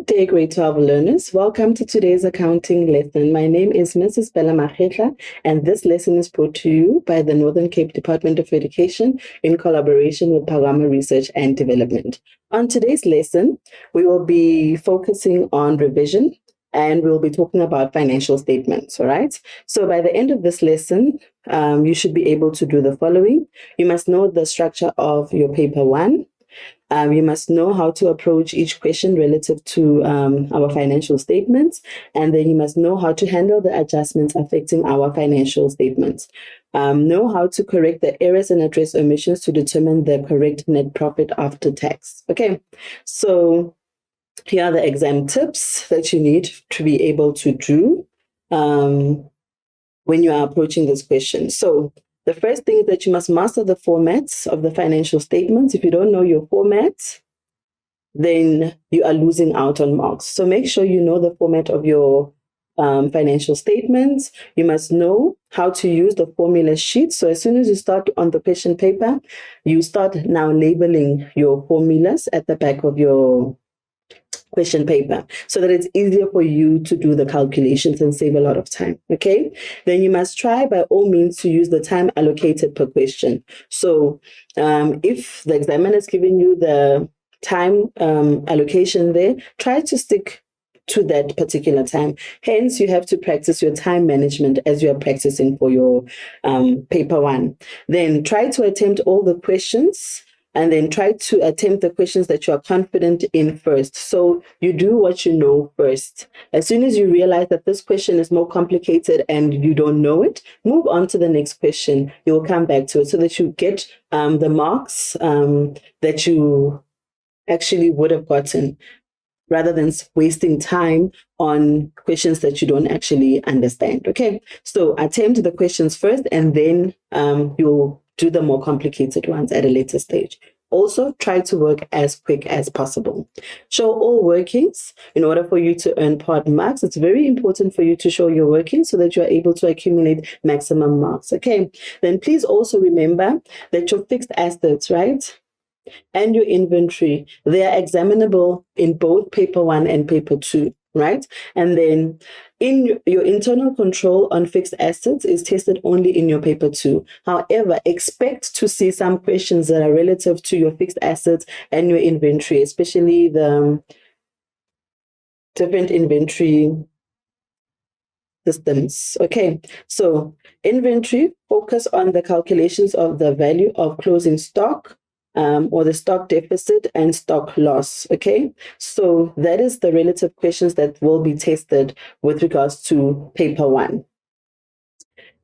Good day, grade 12 learners. Welcome to today's accounting lesson. My name is Mrs. Bella Makgetla, and this lesson is brought to you by the Northern Cape Department of Education in collaboration with Pagama Research and Development. On today's lesson, we will be focusing on revision and we'll be talking about financial statements, all right? So by the end of this lesson, you should be able to do the following. You must know the structure of your paper one. You must know how to approach each question relative to our financial statements, and then you must know how to handle the adjustments affecting our financial statements. Know how to correct the errors and address omissions to determine the correct net profit after tax. Okay, so here are the exam tips that you need to be able to do when you are approaching this question. So the first thing is that you must master the formats of the financial statements. If you don't know your formats, then you are losing out on marks. So make sure you know the format of your financial statements. You must know how to use the formula sheet. So as soon as you start on the question paper, you start now labeling your formulas at the back of your question paper so that it's easier for you to do the calculations and save a lot of time. Okay, then you must try by all means to use the time allocated per question. So if the examiner is giving you the time allocation there, try to stick to that particular time. Hence, you have to practice your time management as you are practicing for your paper one. Then try to attempt all the questions, and then try to attempt the questions that you are confident in first. So you do what you know first. As soon as you realize that this question is more complicated and you don't know it, move on to the next question. You will come back to it so that you get the marks that you actually would have gotten, rather than wasting time on questions that you don't actually understand. Okay, so attempt the questions first, and then you'll do the more complicated ones at a later stage. Also, try to work as quick as possible. Show all workings in order for you to earn part marks. It's very important for you to show your workings so that you are able to accumulate maximum marks. Okay, then please also remember that your fixed assets, right, and your inventory, they are examinable in both paper one and paper two, right? And then in your internal control on fixed assets is tested only in your paper two. However, expect to see some questions that are relative to your fixed assets and your inventory, especially the different inventory systems. Okay, so inventory, focus on the calculations of the value of closing stock, or the stock deficit and stock loss. Okay, so that is the relative questions that will be tested with regards to paper one.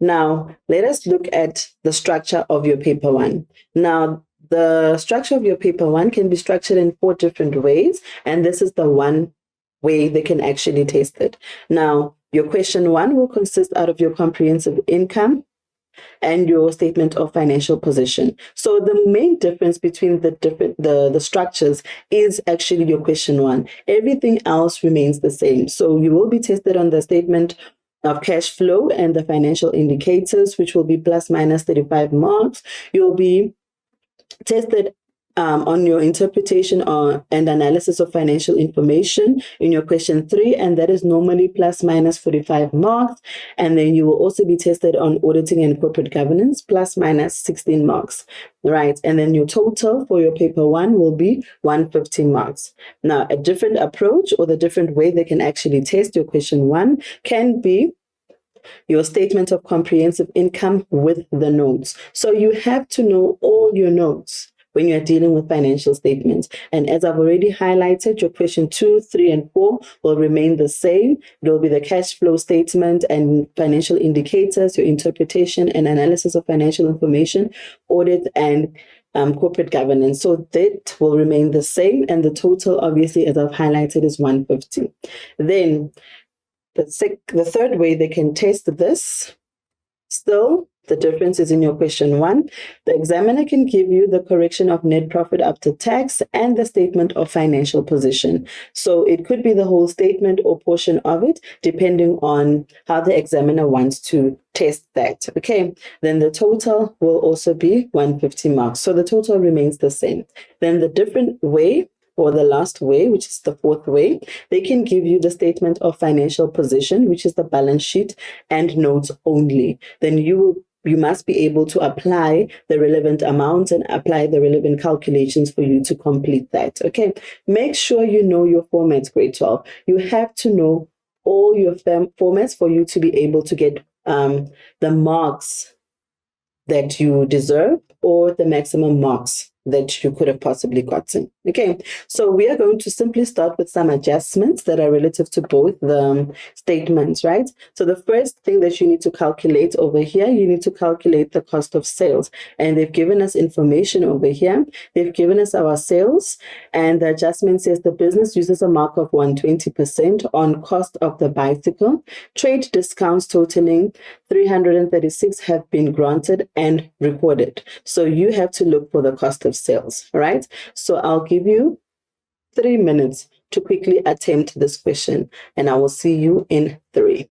Now, let us look at the structure of your paper one. Now, the structure of your paper one can be structured in 4 different ways, and this is the one way they can actually test it. Now, your question one will consist out of your comprehensive income and your statement of financial position. So the main difference between the structures is actually your question one. Everything else remains the same. So you will be tested on the statement of cash flow and the financial indicators, which will be plus minus 35 marks. You'll be tested on your interpretation and analysis of financial information in your question 3, and that is normally plus minus 45 marks. And then you will also be tested on auditing and corporate governance, plus minus 16 marks, right? And then your total for your paper one will be 150 marks. Now, a different approach, or the different way they can actually test your question one, can be your statement of comprehensive income with the notes. So you have to know all your notes when you are dealing with financial statements. And as I've already highlighted, your question 2, 3, and 4 will remain the same. It will be the cash flow statement and financial indicators, your interpretation and analysis of financial information, audit, and corporate governance. So that will remain the same. And the total, obviously, as I've highlighted, is 150. Then the third way they can test this, still, the difference is in your question one. The examiner can give you the correction of net profit after tax and the statement of financial position. So it could be the whole statement or portion of it, depending on how the examiner wants to test that. Okay, then the total will also be 150 marks. So the total remains the same. Then the different way or the last way, which is the fourth way, they can give you the statement of financial position, which is the balance sheet, and notes only. Then you must be able to apply the relevant amounts and apply the relevant calculations for you to complete that. Okay, make sure you know your formats, grade 12. You have to know all your formats for you to be able to get the marks that you deserve or the maximum marks that you could have possibly gotten. Okay, so we are going to simply start with some adjustments that are relative to both the statements, right? So the first thing that you need to calculate over here, you need to calculate the cost of sales. And they've given us information over here. They've given us our sales, and the adjustment says the business uses a mark of 120% on cost of the bicycle. Trade discounts totaling 336 have been granted and recorded. So you have to look for the cost of sales, all right? So I'll give you 3 minutes to quickly attempt this question, and I will see you in 3.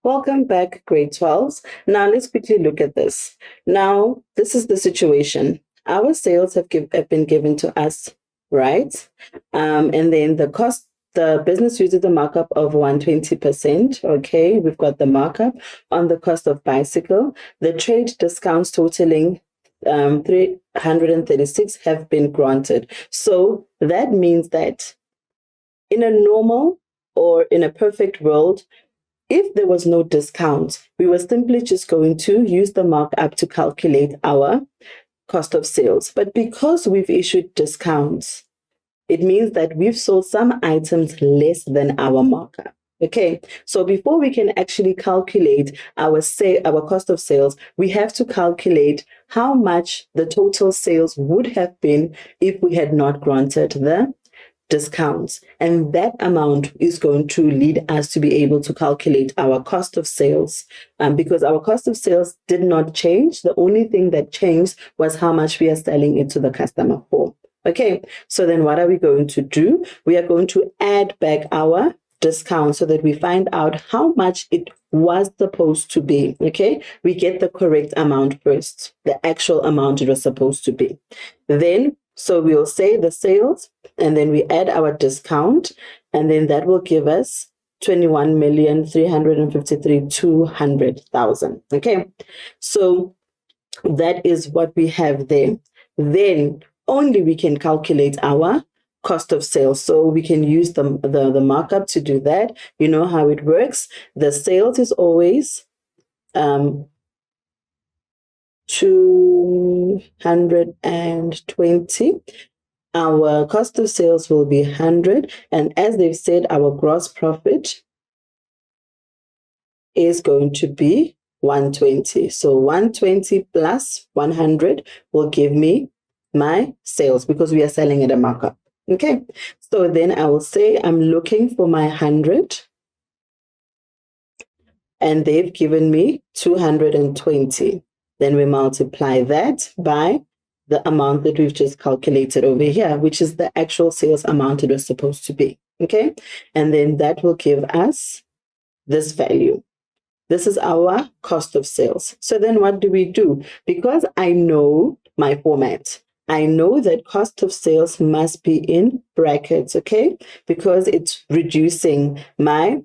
Welcome back, grade 12s. Now let's quickly look at this. Now, this is the situation. Our sales have been given to us, right? And then the business uses a markup of 120%. Okay, we've got the markup on the cost of bicycle. The trade discounts totaling 336 have been granted. So that means that in a normal or in a perfect world, if there was no discount, we were simply just going to use the markup to calculate our cost of sales. But because we've issued discounts, it means that we've sold some items less than our markup. Okay, so before we can actually calculate our cost of sales, we have to calculate how much the total sales would have been if we had not granted the discounts. And that amount is going to lead us to be able to calculate our cost of sales, because our cost of sales did not change. The only thing that changed was how much we are selling it to the customer for. Okay, so then what are we going to do? We are going to add back our discount so that we find out how much it was supposed to be. Okay, we get the correct amount first, the actual amount it was supposed to be. Then, so we'll say the sales, and then we add our discount, and then that will give us 21,353,200,000. Okay, so that is what we have there. Then only we can calculate our cost of sales. So we can use the markup to do that. You know how it works. The sales is always 220. Our cost of sales will be 100. And as they've said, our gross profit is going to be 120. So 120 plus 100 will give me my sales because we are selling at a markup. Okay, so then I will say I'm looking for my 100, and they've given me 220. Then we multiply that by the amount that we've just calculated over here, which is the actual sales amount it was supposed to be. Okay, and then that will give us this value. This is our cost of sales. So then what do we do? Because I know my format, I know that cost of sales must be in brackets, okay? Because it's reducing my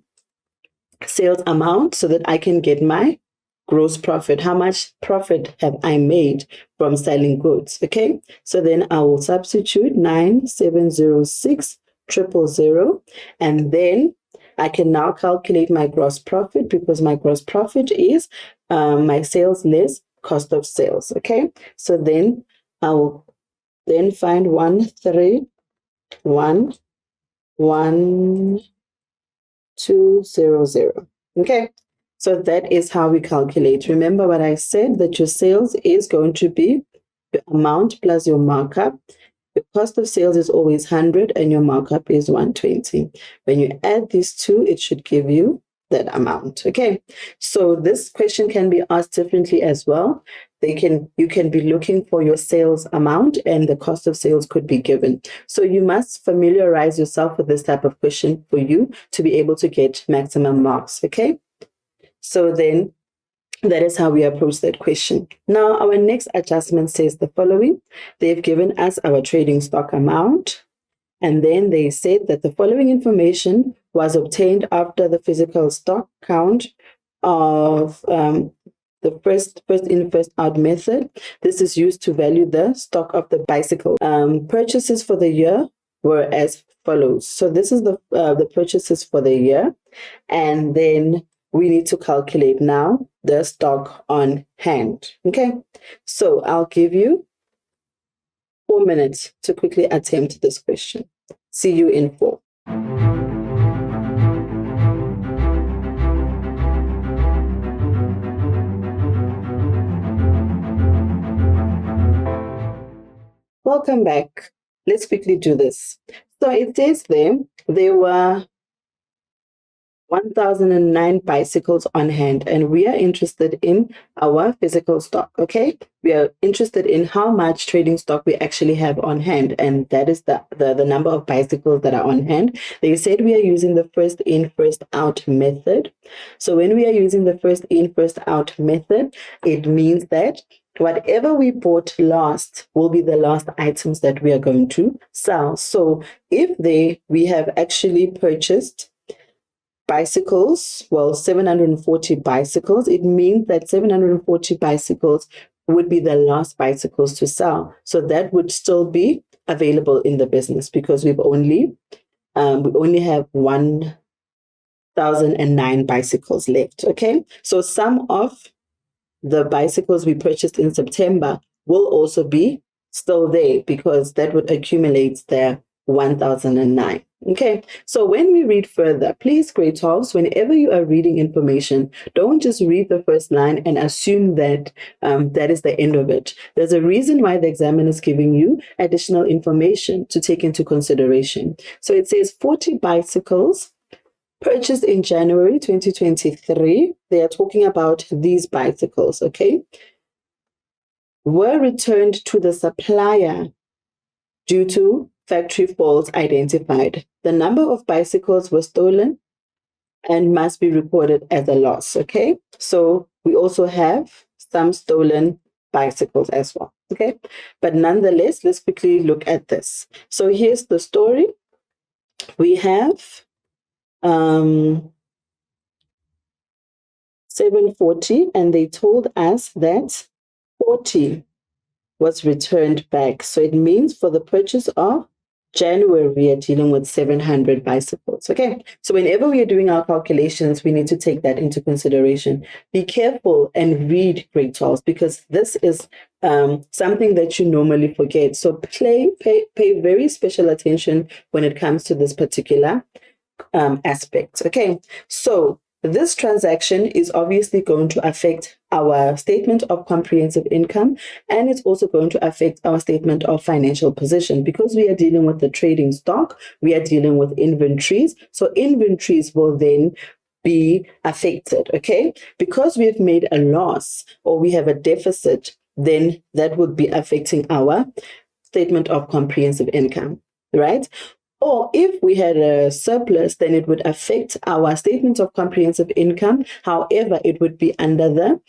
sales amount so that I can get my gross profit. How much profit have I made from selling goods, okay? So then I will substitute 9706,000, and then I can now calculate my gross profit because my gross profit is my sales less cost of sales, okay? So then I will then find 131,120. Okay, so that is how we calculate. Remember what I said, that your sales is going to be the amount plus your markup. Your cost of sales is always 100 and your markup is 120. When you add these two, it should give you that amount. Okay, so this question can be asked differently as well. You can be looking for your sales amount, and the cost of sales could be given. So you must familiarize yourself with this type of question for you to be able to get maximum marks. Okay, so then that is how we approach that question. Now, our next adjustment says the following. They've given us our trading stock amount, and then they said that the following information was obtained after the physical stock count of the first in, first out method. This is used to value the stock of the bicycle. Purchases for the year were as follows. So this is the purchases for the year, and then we need to calculate now the stock on hand. Okay, so I'll give you 4 minutes to quickly attempt this question. See you in 4. Welcome back. Let's quickly do this. So it says there were 1,009 bicycles on hand, and we are interested in our physical stock. Okay, we are interested in how much trading stock we actually have on hand, and that is the number of bicycles that are on hand. They said we are using the first in, first out method. So when we are using the first in, first out method, it means that whatever we bought last will be the last items that we are going to sell. So if we have actually purchased bicycles, 740 bicycles, it means that 740 bicycles would be the last bicycles to sell. So that would still be available in the business because we only have 1,009 bicycles left. Okay, so some of the bicycles we purchased in September will also be still there because that would accumulate the 1,009. Okay, so when we read further, please, grade 12s, whenever you are reading information, don't just read the first line and assume that that is the end of it. There's a reason why the examiner is giving you additional information to take into consideration. So it says 40 bicycles purchased in January 2023. They are talking about these bicycles, okay, were returned to the supplier due to factory faults identified. The number of bicycles were stolen and must be recorded as a loss. Okay, so we also have some stolen bicycles as well. Okay, but nonetheless, let's quickly look at this. So here's the story. We have 740, and they told us that 40 was returned back. So it means for the purchase of January, we are dealing with 700 bicycles. Okay, so whenever we are doing our calculations, we need to take that into consideration. Be careful and read grade 12 because this is something that you normally forget. So pay very special attention when it comes to this particular aspect. Okay, so this transaction is obviously going to affect our statement of comprehensive income, and it's also going to affect our statement of financial position because we are dealing with the trading stock, we are dealing with inventories. So inventories will then be affected, okay? Because we've made a loss or we have a deficit, then that would be affecting our statement of comprehensive income, right? Or if we had a surplus, then it would affect our statement of comprehensive income. However, it would be under the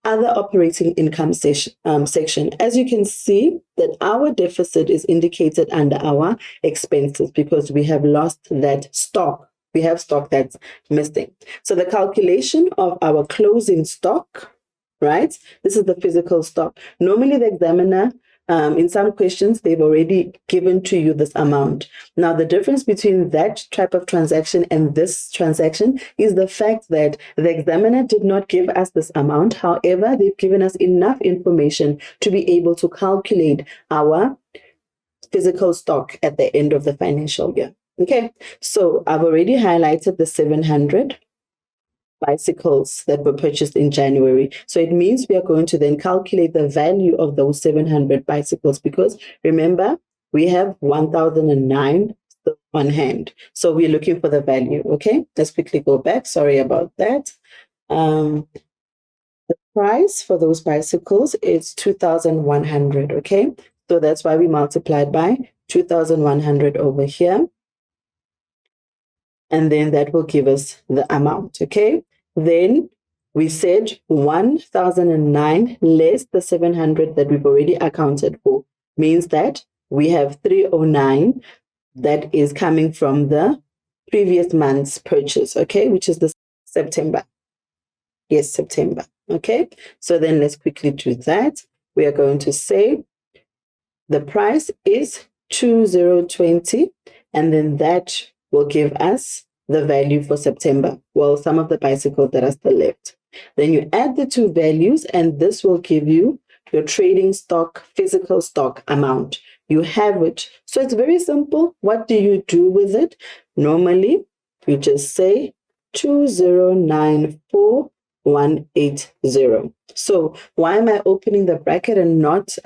other operating income section. As you can see, that our deficit is indicated under our expenses because we have lost that stock. We have stock that's missing. So the calculation of our closing stock, right? This is the physical stock. Normally, the examiner in some questions, they've already given to you this amount. Now, the difference between that type of transaction and this transaction is the fact that the examiner did not give us this amount. However, they've given us enough information to be able to calculate our physical stock at the end of the financial year. Okay, so I've already highlighted the 700 bicycles that were purchased in January. So it means we are going to then calculate the value of those 700 bicycles because remember, we have 1,009 on hand. So we're looking for the value. Okay, let's quickly go back. Sorry about that. The price for those bicycles is 2,100. Okay, so that's why we multiplied by 2,100 over here. And then that will give us the amount. Okay, then we said 1,009 less the 700 that we've already accounted for means that we have 309 that is coming from the previous month's purchase, okay, which is the September. Yes, September. Okay, so then let's quickly do that. We are going to say the price is 2020, and then that will give us the value for September. Well, some of the bicycles that are still left. Then you add the two values, and this will give you your trading stock, physical stock amount. You have it. So it's very simple. What do you do with it? Normally, you just say 2094180. So why am I opening the bracket and not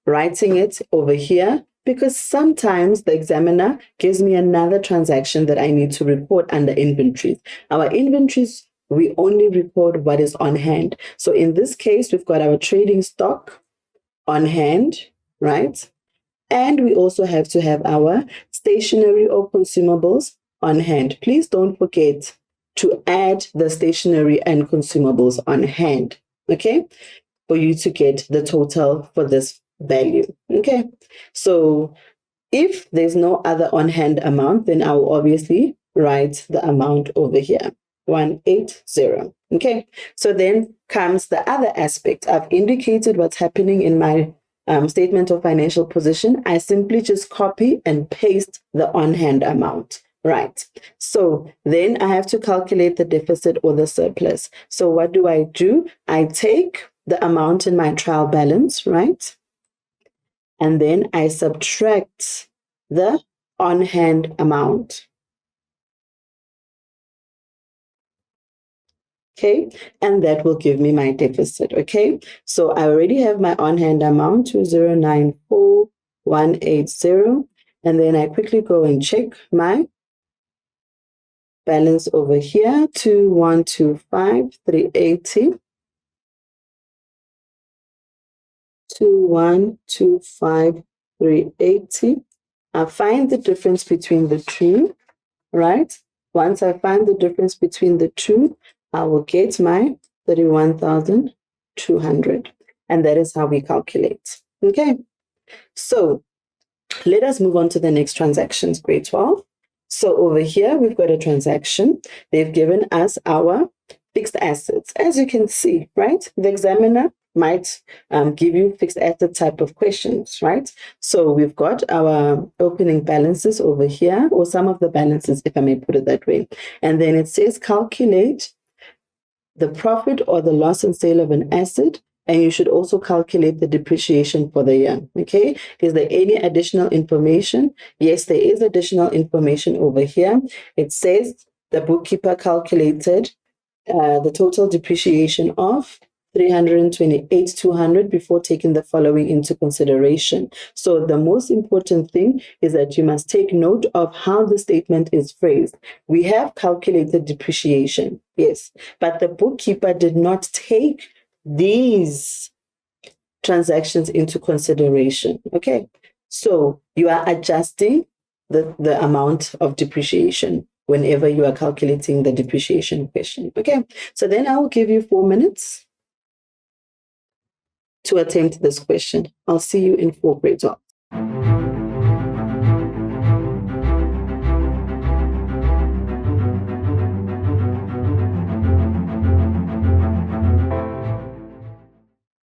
writing it over here? Because sometimes the examiner gives me another transaction that I need to report under inventories. Our inventories, we only report what is on hand. So in this case, we've got our trading stock on hand, right? And we also have to have our stationery or consumables on hand. Please don't forget to add the stationery and consumables on hand, okay? For you to get the total for this value, okay? So if there's no other on-hand amount, then I will obviously write the amount over here, 180, okay? So then comes the other aspect. I've indicated what's happening in my statement of financial position. I simply just copy and paste the on-hand amount. Right. So then I have to calculate the deficit or the surplus. So what do? I take the amount in my trial balance, right? And then I subtract the on-hand amount. Okay, and that will give me my deficit. Okay, so I already have my on-hand amount, 2094180, and then I quickly go and check my balance over here, 2,125,380. 2,125,380. I find the difference between the two, right? Once I find the difference between the two, I will get my 31,200. And that is how we calculate. Okay. So let us move on to the next transactions, grade 12. So over here, we've got a transaction. They've given us our fixed assets. As you can see, right? The examiner might give you fixed asset type of questions, right? So we've got our opening balances over here, or some of the balances, if I may put it that way. And then it says calculate the profit or the loss and sale of an asset, and you should also calculate the depreciation for the year. Okay, is there any additional information? Yes, there is additional information over here. It says the bookkeeper calculated the total depreciation of 328,200 before taking the following into consideration. So the most important thing is that you must take note of how the statement is phrased. We have calculated depreciation, yes, but the bookkeeper did not take these transactions into consideration. Okay, so you are adjusting the amount of depreciation whenever you are calculating the depreciation question. Okay, so then I will give you 4 minutes to attempt this question. I'll see you in 4 grade 12.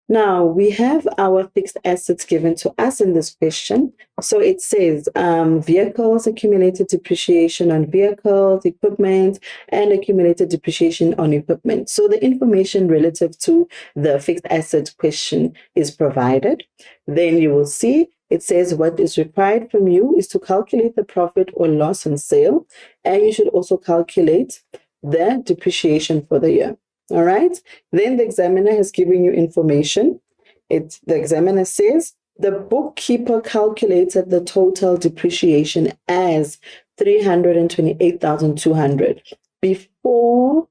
Now, we have our fixed assets given to us in this question. So it says vehicles, accumulated depreciation on vehicles, equipment, and accumulated depreciation on equipment. So the information relative to the fixed assets question is provided. Then you will see it says what is required from you is to calculate the profit or loss on sale, and you should also calculate the depreciation for the year. All right. Then the examiner has given you information. The examiner says The bookkeeper calculated the total depreciation as 328,200 before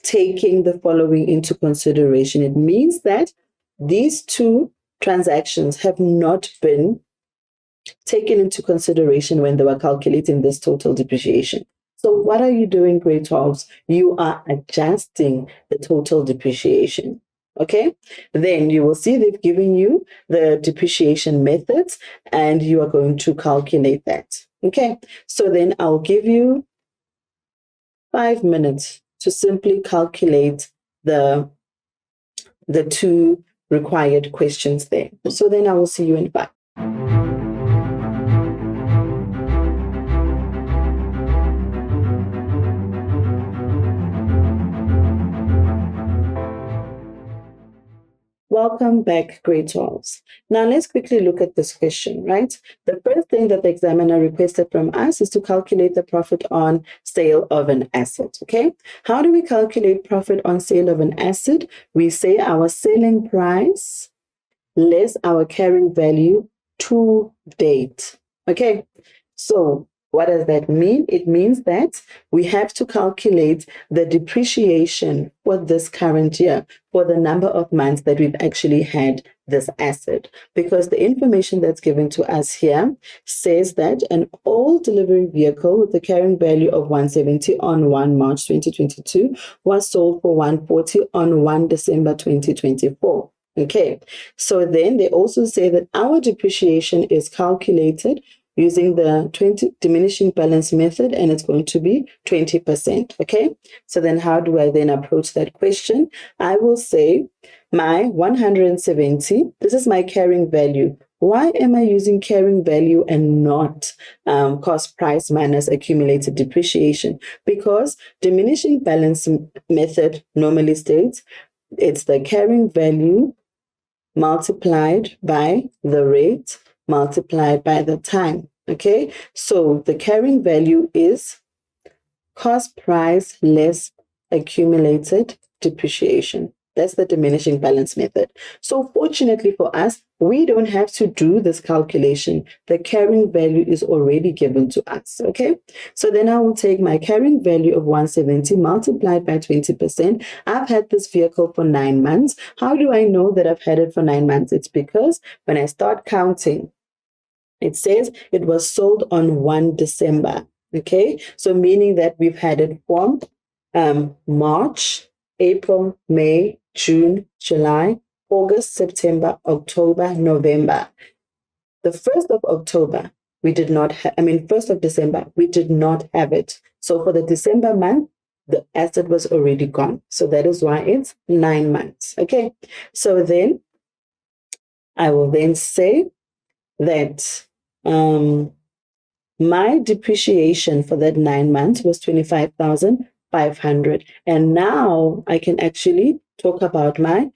taking the following into consideration. It means that these two transactions have not been taken into consideration when they were calculating this total depreciation. So what are you doing, grade 12s? You are adjusting the total depreciation. Okay, then you will see they've given you the depreciation methods and you are going to calculate that. Okay, so then I'll give you 5 minutes to simply calculate the two required questions there. So then I will see you in 5. Welcome back, grade 12s. Now let's quickly look at this question, right? The first thing that the examiner requested from us is to calculate the profit on sale of an asset, okay? How do we calculate profit on sale of an asset? We say our selling price less our carrying value to date, okay? So what does that mean? It means that we have to calculate the depreciation for this current year for the number of months that we've actually had this asset. Because the information that's given to us here says that an all delivery vehicle with a carrying value of 170 on 1 March 2022 was sold for 140 on 1 December 2024. Okay, so then they also say that our depreciation is calculated using the 20 diminishing balance method, and it's going to be 20%. Okay, so then how do I then approach that question? I will say my 170, this is my carrying value. Why am I using carrying value and not cost price minus accumulated depreciation? Because diminishing balance method normally states it's the carrying value multiplied by the rate multiplied by the time. Okay, so the carrying value is cost price less accumulated depreciation. That's the diminishing balance method. So fortunately for us, we don't have to do this calculation. The carrying value is already given to us. Okay, so then I will take my carrying value of 170 multiplied by 20%. I've had this vehicle for 9 months. How do I know that I've had it for 9 months? It's because when I start counting, it says it was sold on 1 December. Okay, so meaning that we've had it from March, April, May, June, July, August, September, October, November. The 1st of October, we did not have, 1st of December, we did not have it. So for the December month, the asset was already gone. So that is why it's 9 months. Okay, so then I will then say that my depreciation for that 9 months was 25,500. And now I can actually talk about my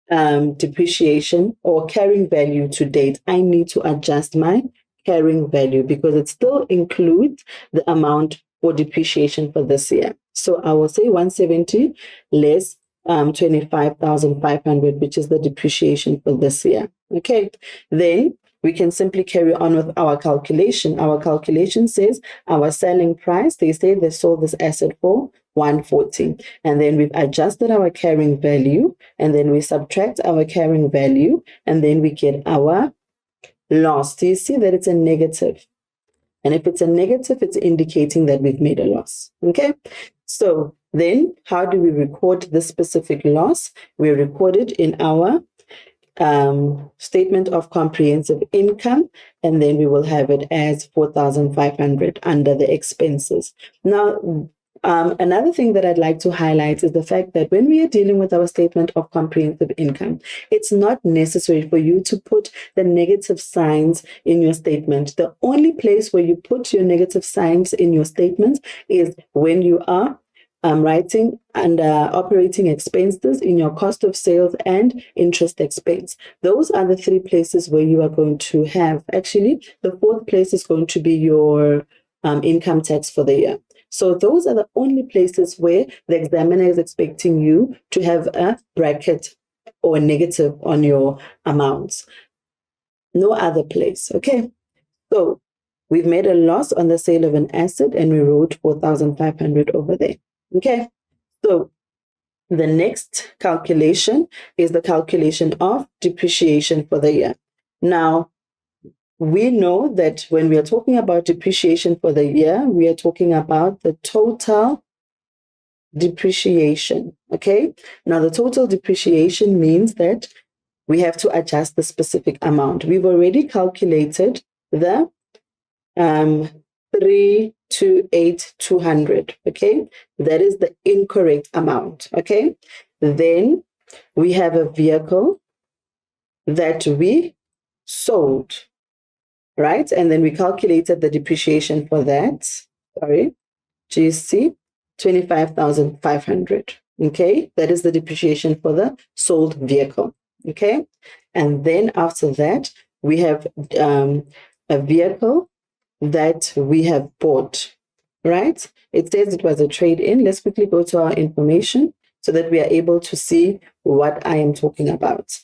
depreciation or carrying value to date. I need to adjust my carrying value because it still includes the amount for depreciation for this year. So I will say 170 less 25,500, which is the depreciation for this year. Okay, then we can simply carry on with our calculation. Our calculation says our selling price, they say they sold this asset for 140. And then we've adjusted our carrying value, and then we subtract our carrying value, and then we get our loss. Do you see that it's a negative? And if it's a negative, it's indicating that we've made a loss. Okay, so then how do we record this specific loss? We record it in our statement of comprehensive income, and then we will have it as 4,500 under the expenses. Now, another thing that I'd like to highlight is the fact that when we are dealing with our statement of comprehensive income, it's not necessary for you to put the negative signs in your statement. The only place where you put your negative signs in your statement is when you are writing under operating expenses in your cost of sales and interest expense. Those are the 3 places where you are going to have, actually, the 4th place is going to be your income tax for the year. So those are the only places where the examiner is expecting you to have a bracket or a negative on your amounts. No other place. Okay. So we've made a loss on the sale of an asset and we wrote 4,500 over there. Okay. So the next calculation is the calculation of depreciation for the year. Now, we know that when we are talking about depreciation for the year, we are talking about the total depreciation. Okay. Now, the total depreciation means that we have to adjust the specific amount. We've already calculated the 328,200. Okay. That is the incorrect amount. Okay. Then we have a vehicle that we sold, right? And then we calculated the depreciation for that. Sorry, GC 25,500. Okay, that is the depreciation for the sold vehicle. Okay, and then after that, we have a vehicle that we have bought, right? It says it was a trade in. Let's quickly go to our information so that we are able to see what I am talking about.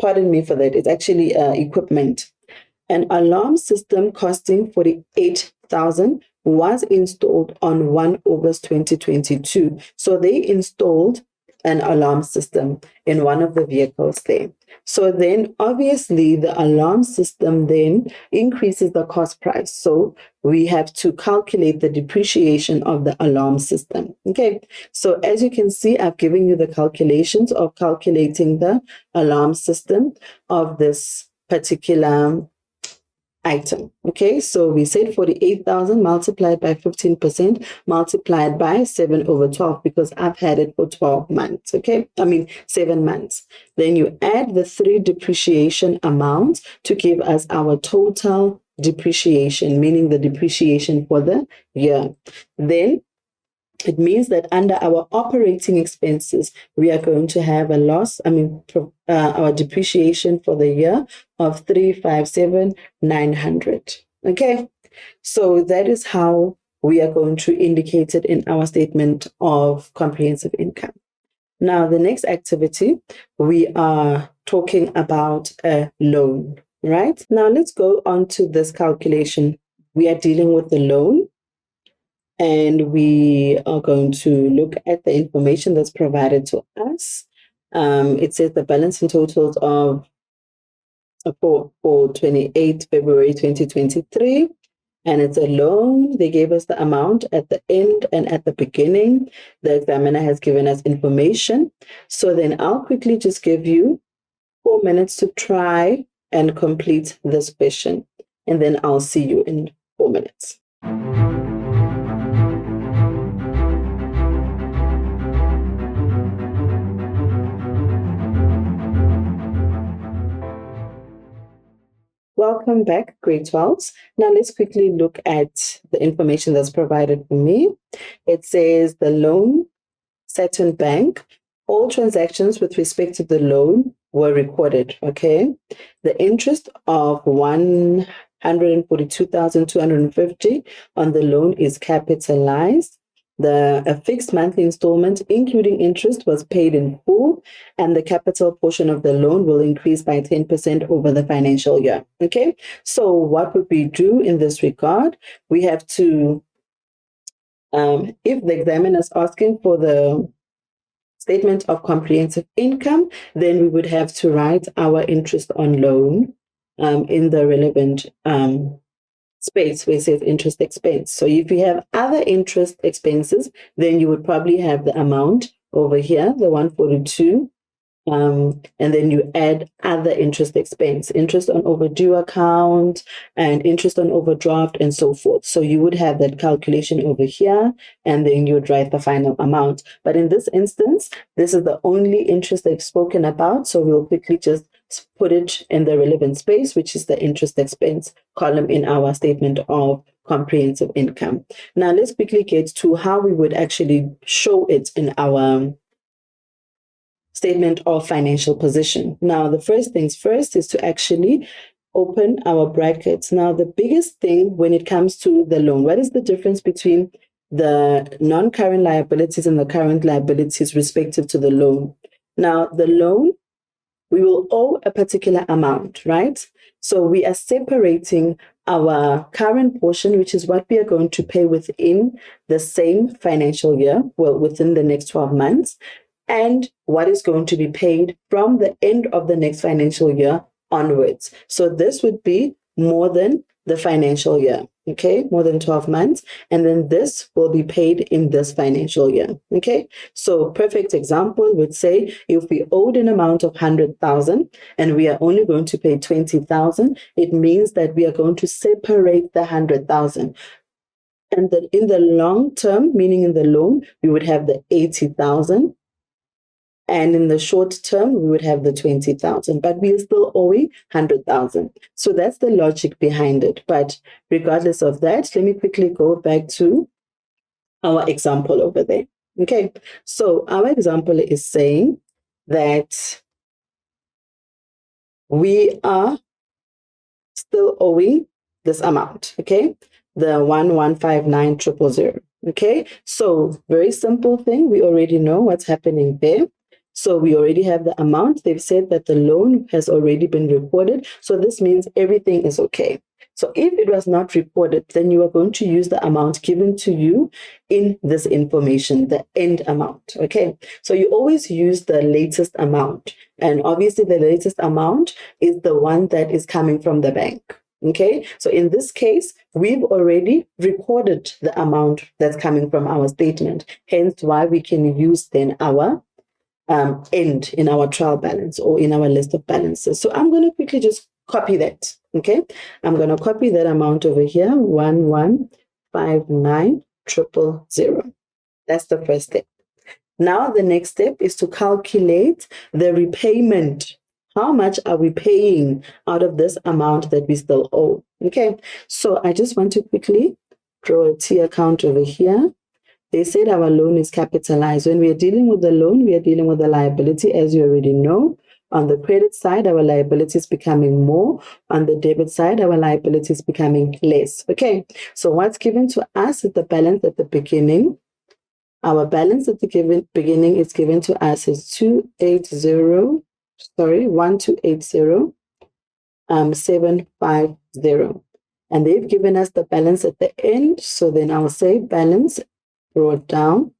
Pardon me for that. It's actually equipment. An alarm system costing 48,000 was installed on 1 August 2022. So they installed an alarm system in one of the vehicles there. So then obviously the alarm system then increases the cost price. So we have to calculate the depreciation of the alarm system. Okay. So as you can see, I've given you the calculations of calculating the alarm system of this particular item. Okay, so we said 48,000 multiplied by 15% multiplied by 7 over 12 because I've had it for 12 months. Okay, 7 months. Then you add the 3 depreciation amounts to give us our total depreciation, meaning the depreciation for the year. Then it means that under our operating expenses, we are going to have a loss, our depreciation for the year of 357,900. Okay, so that is how we are going to indicate it in our statement of comprehensive income. Now, the next activity, we are talking about a loan, right? Now, let's go on to this calculation. We are dealing with the loan. And we are going to look at the information that's provided to us. It says the balance in totals of for 28 February 2023. And it's a loan. They gave us the amount at the end and at the beginning. The examiner has given us information. So then I'll quickly just give you 4 minutes to try and complete this question. And then I'll see you in 4 minutes. Welcome back, grade 12s. Now let's quickly look at the information that's provided for me. It says the loan, Saturn Bank, all transactions with respect to the loan were recorded, okay? The interest of 142,250 on the loan is capitalized. A fixed monthly installment, including interest, was paid in full, and the capital portion of the loan will increase by 10% over the financial year. Okay, so what would we do in this regard? We have to, if the examiner is asking for the statement of comprehensive income, then we would have to write our interest on loan in the relevant space where it says interest expense. So if you have other interest expenses, then you would probably have the amount over here, the 142, and then you add other interest expense, interest on overdue account and interest on overdraft and so forth. So you would have that calculation over here, and then you would write the final amount. But in this instance, this is the only interest they've spoken about. So we'll quickly just put it in the relevant space, which is the interest expense column in our statement of comprehensive income. Now let's quickly get to how we would actually show it in our statement of financial position. Now, the first things first is to actually open our brackets. Now, the biggest thing when it comes to the loan, what is the difference between the non-current liabilities and the current liabilities respective to the loan? Now, the loan we will owe a particular amount, right? So we are separating our current portion, which is what we are going to pay within the same financial year, well, within the next 12 months, and what is going to be paid from the end of the next financial year onwards. So this would be more than the financial year, okay, more than 12 months, and then this will be paid in this financial year, okay. So perfect example would say if we owed an amount of 100,000 and we are only going to pay 20,000, it means that we are going to separate the 100,000. And then in the long term, meaning in the loan, we would have the 80,000. And in the short term, we would have the 20,000, but we are still owing 100,000. So that's the logic behind it. But regardless of that, let me quickly go back to our example over there. Okay, so our example is saying that we are still owing this amount, okay? The 1,159,000. Okay, so very simple thing. We already know what's happening there. So we already have the amount. They've said that the loan has already been recorded. So this means everything is okay. So if it was not reported, then you are going to use the amount given to you in this information, the end amount. Okay, so you always use the latest amount. And obviously the latest amount is the one that is coming from the bank. Okay, so in this case, we've already recorded the amount that's coming from our statement, hence why we can use then our end in our trial balance or in our list of balances. So I'm going to quickly just copy that. Okay, I'm going to copy that amount over here, 1,159,000. That's the first step. Now the next step is to calculate the repayment. How much are we paying out of this amount that we still owe? Okay, so I just want to quickly draw a T account over here. They said our loan is capitalized. When we are dealing with the loan, we are dealing with the liability, as you already know. On the credit side, our liability is becoming more. On the debit side, our liability is becoming less. Okay, so what's given to us is the balance at the beginning. Our balance at the beginning is given to us is 1,280,750. And they've given us the balance at the end. So then I'll say balance brought down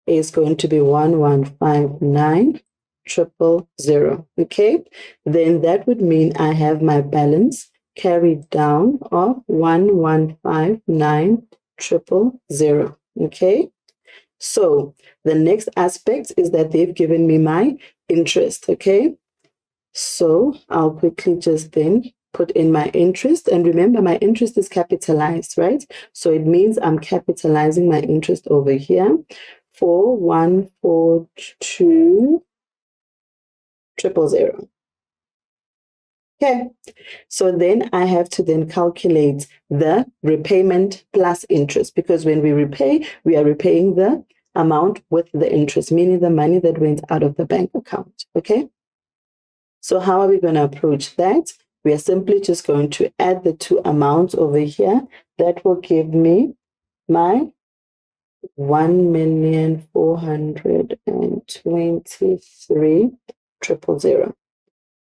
is going to be 1,159,000. Okay, then that would mean I have my balance carried down of 1,159,000. Okay, so the next aspect is that they've given me my interest. Okay, so I'll quickly just then put in my interest. And remember, my interest is capitalized, right? So it means I'm capitalizing my interest over here for 142,000. Okay, so then I have to then calculate the repayment plus interest, because when we repay, we are repaying the amount with the interest, meaning the money that went out of the bank account. Okay, so how are we going to approach that? We are simply just going to add the two amounts over here. That will give me my 1,423,000.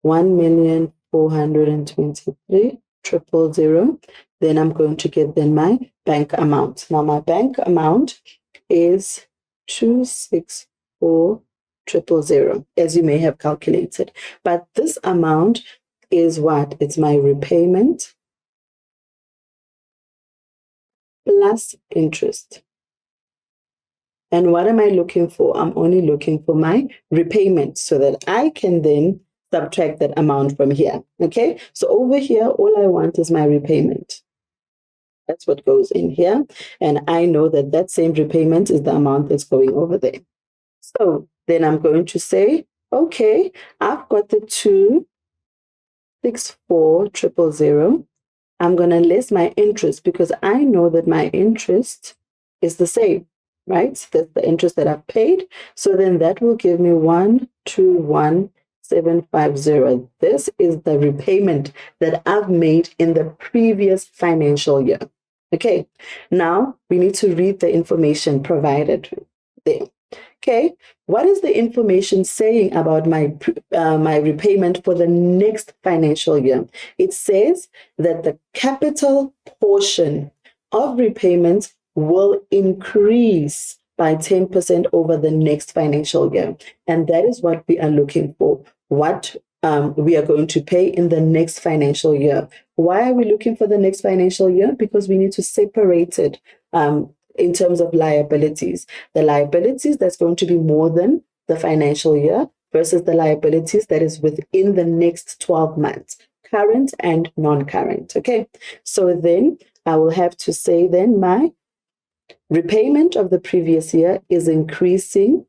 1,423,000. Then I'm going to get then my bank amount. Now my bank amount is 264,000, as you may have calculated. But this amount is what? It's my repayment plus interest. And what am I looking for? I'm only looking for my repayment so that I can then subtract that amount from here. Okay, so over here, all I want is my repayment. That's what goes in here. And I know that that same repayment is the amount that's going over there. So then I'm going to say, okay, I've got the 264,000. I'm going to less my interest because I know that my interest is the same, right? That's the interest that I've paid. So then that will give me 121,750. This is the repayment that I've made in the previous financial year. Okay, now we need to read the information provided there. Okay, what is the information saying about my repayment for the next financial year? It says that the capital portion of repayment will increase by 10% over the next financial year. And that is what we are looking for. What we are going to pay in the next financial year. Why are we looking for the next financial year? Because we need to separate it in terms of liabilities. The liabilities that's going to be more than the financial year versus the liabilities that is within the next 12 months, current and non-current. Okay, so then I will have to say then my repayment of the previous year is increasing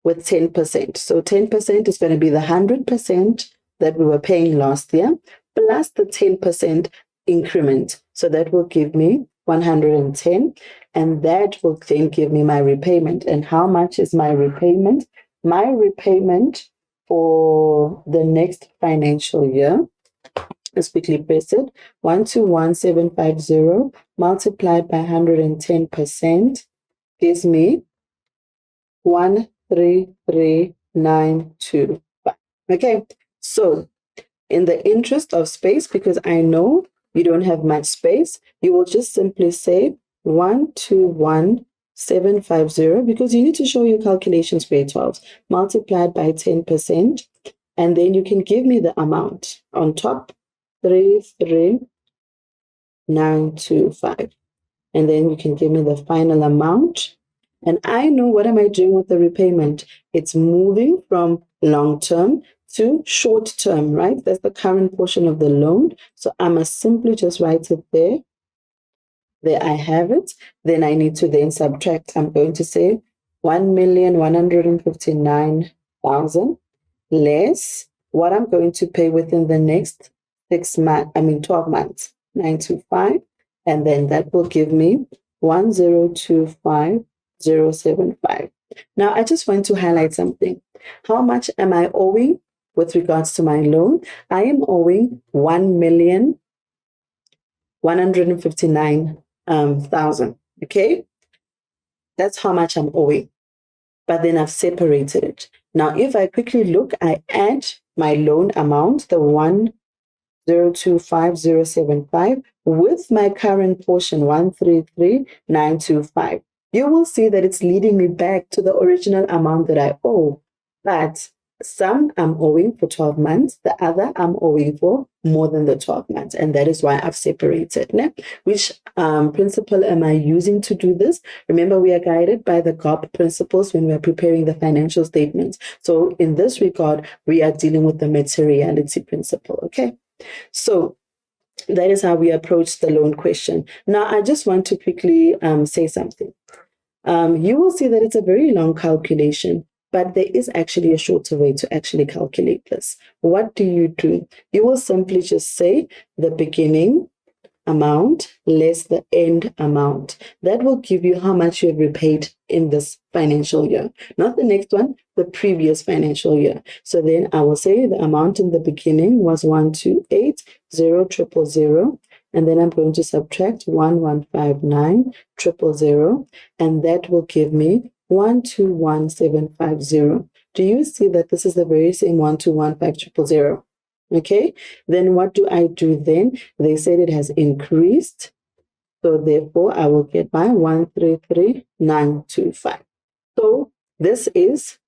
with 10%. So 10% is going to be the 100% that we were paying last year plus the 10% increment. So that will give me 110, and that will then give me my repayment. And how much is my repayment? My repayment for the next financial year, let's quickly press it, 121750 multiplied by 110% gives me 133,925. Okay, so in the interest of space, because I know you don't have much space, you will just simply say 121,750, because you need to show your calculations grade 12 multiplied by 10%, and then you can give me the amount on top, 33,925, and then you can give me the final amount. And I know, what am I doing with the repayment? It's moving from long term to short term, right? That's the current portion of the loan. So I must simply just write it there. There I have it. Then I need to then subtract. I'm going to say 1,159,000 less what I'm going to pay within the next 12 months, 925. And then that will give me 1,025,075. Now, I just want to highlight something. How much am I owing with regards to my loan? I am owing 1,159,000. Okay, that's how much I'm owing. But then I've separated it. Now, if I quickly look, I add my loan amount, the 1,025,075, with my current portion, 133,925. You will see that it's leading me back to the original amount that I owe. But some I'm owing for 12 months, the other I'm owing for more than the 12 months. And that is why I've separated. Which principle am I using to do this? Remember, we are guided by the GOP principles when we are preparing the financial statements. So in this regard, we are dealing with the materiality principle. Okay. So that is how we approach the loan question. Now, I just want to quickly say something. You will see that it's a very long calculation, but there is actually a shorter way to actually calculate this. What do? You will simply just say the beginning amount less the end amount. That will give you how much you have repaid in this financial year, not the next one, the previous financial year. So then I will say the amount in the beginning was 128,000,000, and then I'm going to subtract 1,159,000, and that will give me 121,750. Do you see that this is the very same 121,500? Okay, then what do I do then? They said it has increased. So therefore, I will get my 133,925. So this is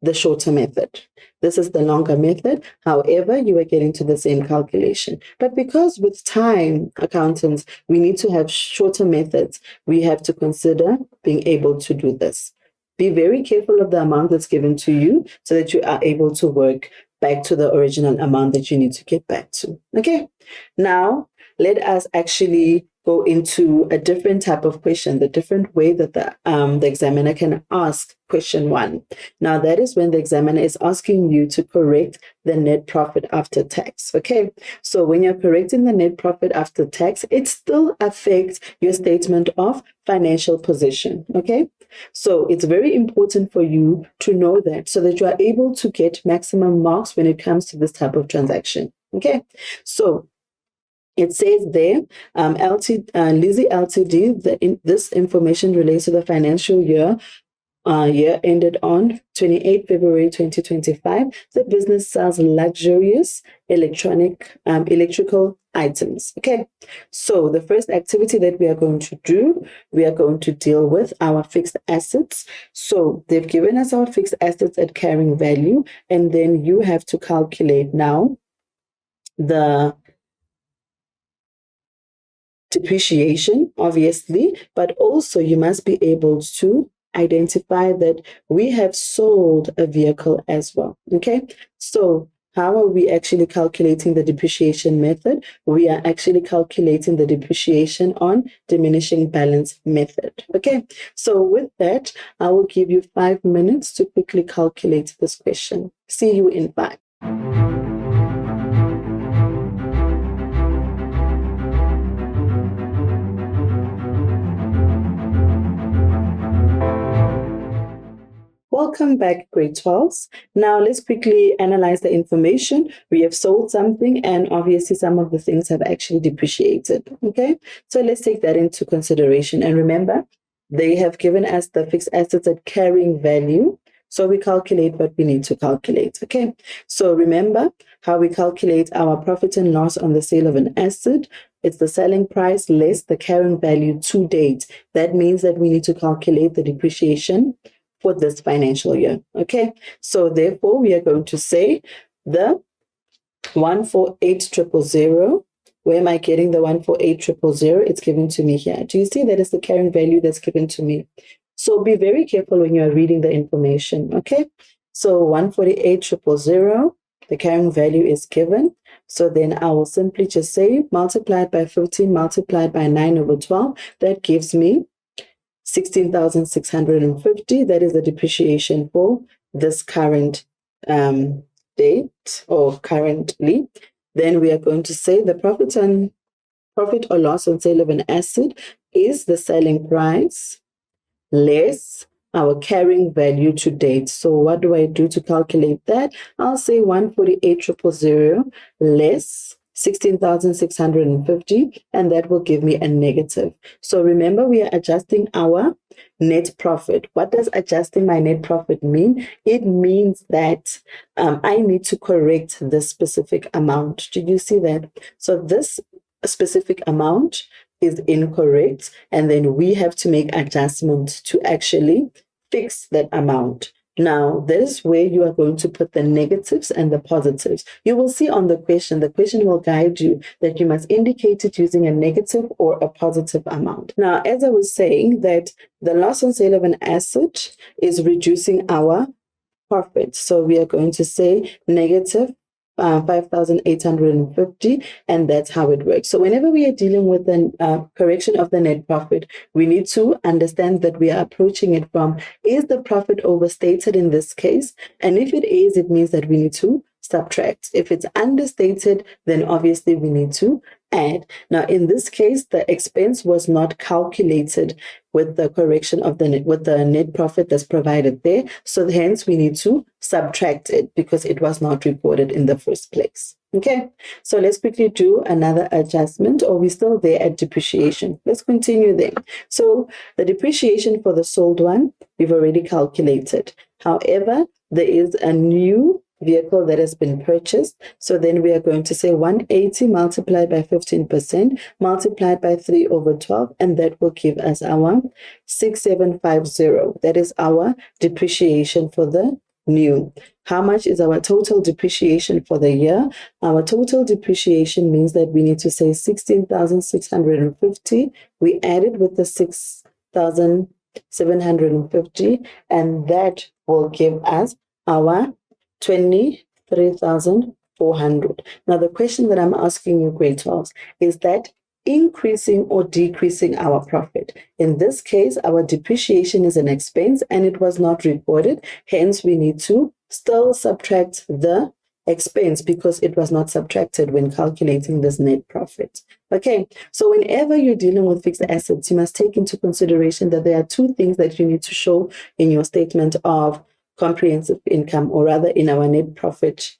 the shorter method. This is the longer method. However, you are getting to the same calculation. But because with time, accountants, we need to have shorter methods, we have to consider being able to do this. Be very careful of the amount that's given to you so that you are able to work back to the original amount that you need to get back to. Okay, now let us actually go into a different type of question, the different way that the examiner can ask question 1. Now, that is when the examiner is asking you to correct the net profit after tax. Okay, so when you're correcting the net profit after tax, it still affects your statement of financial position. Okay, so it's very important for you to know that so that you are able to get maximum marks when it comes to this type of transaction. Okay, so it says there, Lizzie Ltd, this information relates to the financial year year ended on 28 February 2025, the business sells luxurious electrical items. Okay, so the first activity that we are going to do, we are going to deal with our fixed assets. So they've given us our fixed assets at carrying value, and then you have to calculate now the depreciation, obviously, but also you must be able to identify that we have sold a vehicle as well. Okay, so how are we actually calculating the depreciation method? We are actually calculating the depreciation on diminishing balance method. Okay, so with that, I will give you 5 minutes to quickly calculate this question. See you in 5. Welcome back, grade 12s. Now let's quickly analyze the information. We have sold something, and obviously some of the things have actually depreciated. Okay, so let's take that into consideration. And remember, they have given us the fixed assets at carrying value. So we calculate what we need to calculate. Okay, so remember how we calculate our profit and loss on the sale of an asset. It's the selling price less the carrying value to date. That means that we need to calculate the depreciation for this financial year. Okay, so therefore we are going to say the 148,000. Where am I getting the 148,000? It's given to me here. Do you see that is the carrying value that's given to me? So be very careful when you are reading the information. Okay, so 148,000, the carrying value is given. So then I will simply just say multiplied by 15 multiplied by 9/12. That gives me 16,650. That is the depreciation for this current date or currently. Then we are going to say the profit or loss on sale of an asset is the selling price less our carrying value to date. So what do I do to calculate that? I'll say 148,000 less 16,650, and that will give me a negative. So remember, we are adjusting our net profit. What does adjusting my net profit mean? It means that I need to correct this specific amount. Did you see that? So this specific amount is incorrect, and then we have to make adjustments to actually fix that amount. Now, that is where you are going to put the negatives and the positives. You will see on the question will guide you that you must indicate it using a negative or a positive amount. Now, as I was saying, that the loss on sale of an asset is reducing our profit. So we are going to say negative 5,850, and that's how it works. So whenever we are dealing with the correction of the net profit, we need to understand that we are approaching it from, is the profit overstated in this case? And if it is, it means that we need to subtract. If it's understated, then obviously we need to add. Now, in this case, the expense was not calculated with the correction of the net profit that's provided there. So hence we need to subtract it because it was not reported in the first place. Okay, so let's quickly do another adjustment. Or we're still there at depreciation. Let's continue there. So the depreciation for the sold one, we've already calculated. However, there is a new vehicle that has been purchased. So then we are going to say 180 multiplied by 15% multiplied by 3/12, and that will give us our 6750. That is our depreciation for the new. How much is our total depreciation for the year? Our total depreciation means that we need to say 16,650. We added with the 6,750, and that will give us our 23,400. Now, the question that I'm asking you, grade 12, is that increasing or decreasing our profit? In this case, our depreciation is an expense and it was not reported. Hence, we need to still subtract the expense because it was not subtracted when calculating this net profit. Okay, so whenever you're dealing with fixed assets, you must take into consideration that there are two things that you need to show in your statement of comprehensive income, or rather in our net profit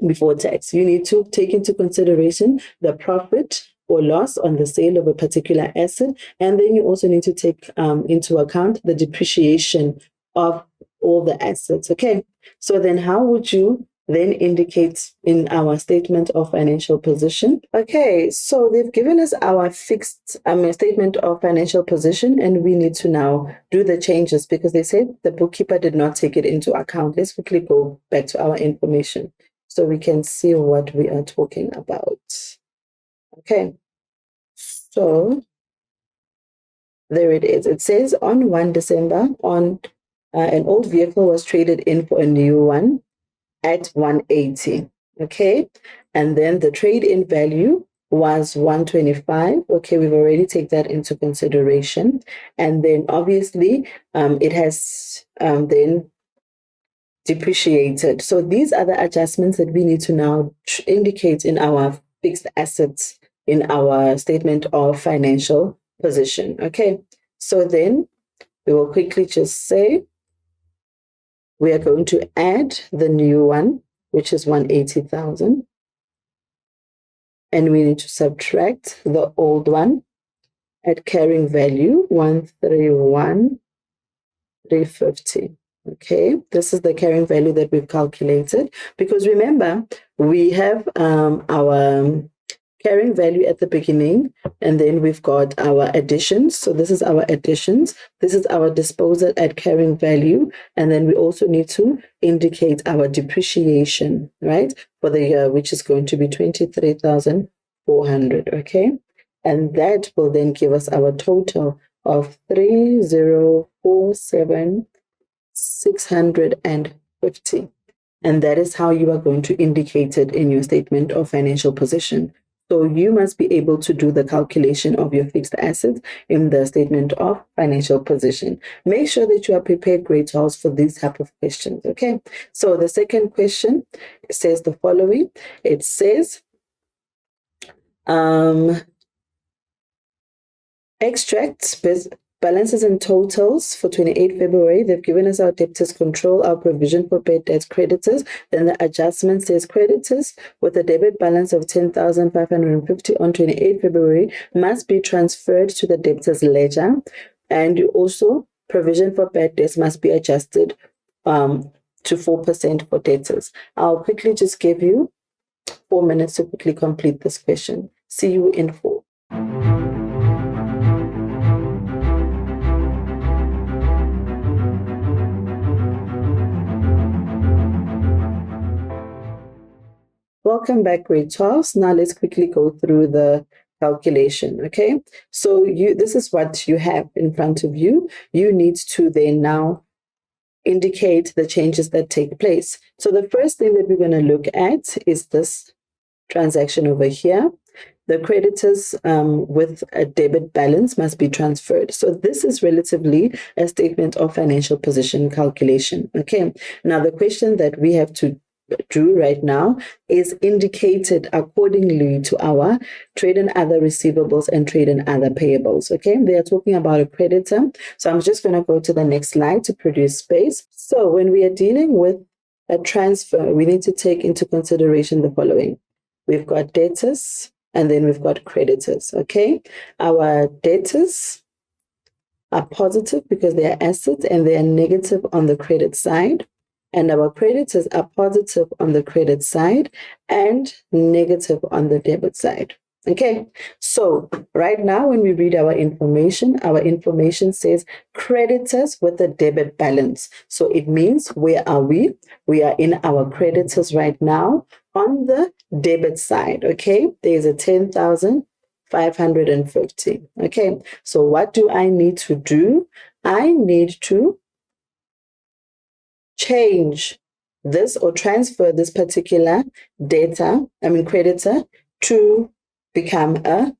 before tax. You need to take into consideration the profit or loss on the sale of a particular asset. And then you also need to take into account the depreciation of all the assets. Okay. So then how would you then indicate in our statement of financial position? Okay, so they've given us our fixed statement of financial position, and we need to now do the changes because they said the bookkeeper did not take it into account. Let's quickly go back to our information so we can see what we are talking about. Okay, so there it is. It says on 1 December, an old vehicle was traded in for a new one at 180. Okay, and then the trade-in value was 125. Okay, we've already taken that into consideration. And then obviously it has then depreciated. So these are the adjustments that we need to now indicate in our fixed assets in our statement of financial position. Okay, so then we will quickly just say we are going to add the new one, which is 180,000. And we need to subtract the old one at carrying value, 131,350. Okay, this is the carrying value that we've calculated. Because remember, we have our carrying value at the beginning, and then we've got our additions. So this is our additions. This is our disposal at carrying value. And then we also need to indicate our depreciation, right, for the year, which is going to be 23,400. Okay. And that will then give us our total of 30,47,650. And that is how you are going to indicate it in your statement of financial position. So you must be able to do the calculation of your fixed assets in the statement of financial position. Make sure that you are prepared, grade 12s, for these type of questions. Okay. So the second question says the following. It says, extracts balances and totals for 28 February. They've given us our debtors control, our provision for bad debts creditors. Then the adjustment says creditors with a debit balance of 10,550 on 28 February must be transferred to the debtors ledger. And you also, provision for bad debts must be adjusted to 4% for debtors. I'll quickly just give you 4 minutes to quickly complete this question. See you in 4. Welcome back, grade 12s. Now let's quickly go through the calculation. Okay, so this is what you have in front of you. You need to then now indicate the changes that take place. So the first thing that we're going to look at is this transaction over here. The creditors with a debit balance must be transferred. So this is relatively a statement of financial position calculation. Okay, now the question that we have to do right now is indicated accordingly to our trade and other receivables and trade and other payables. Okay, they are talking about a creditor. So I'm just going to go to the next slide to produce space. So when we are dealing with a transfer, we need to take into consideration the following. We've got debtors and then we've got creditors. Okay, our debtors are positive because they are assets and they are negative on the credit side. And our creditors are positive on the credit side and negative on the debit side. Okay, so right now when we read our information says creditors with a debit balance. So it means where are we? We are in our creditors right now on the debit side. Okay, there's a 10,550. Okay, so what do I need to do? I need to change this or transfer this particular creditor to become a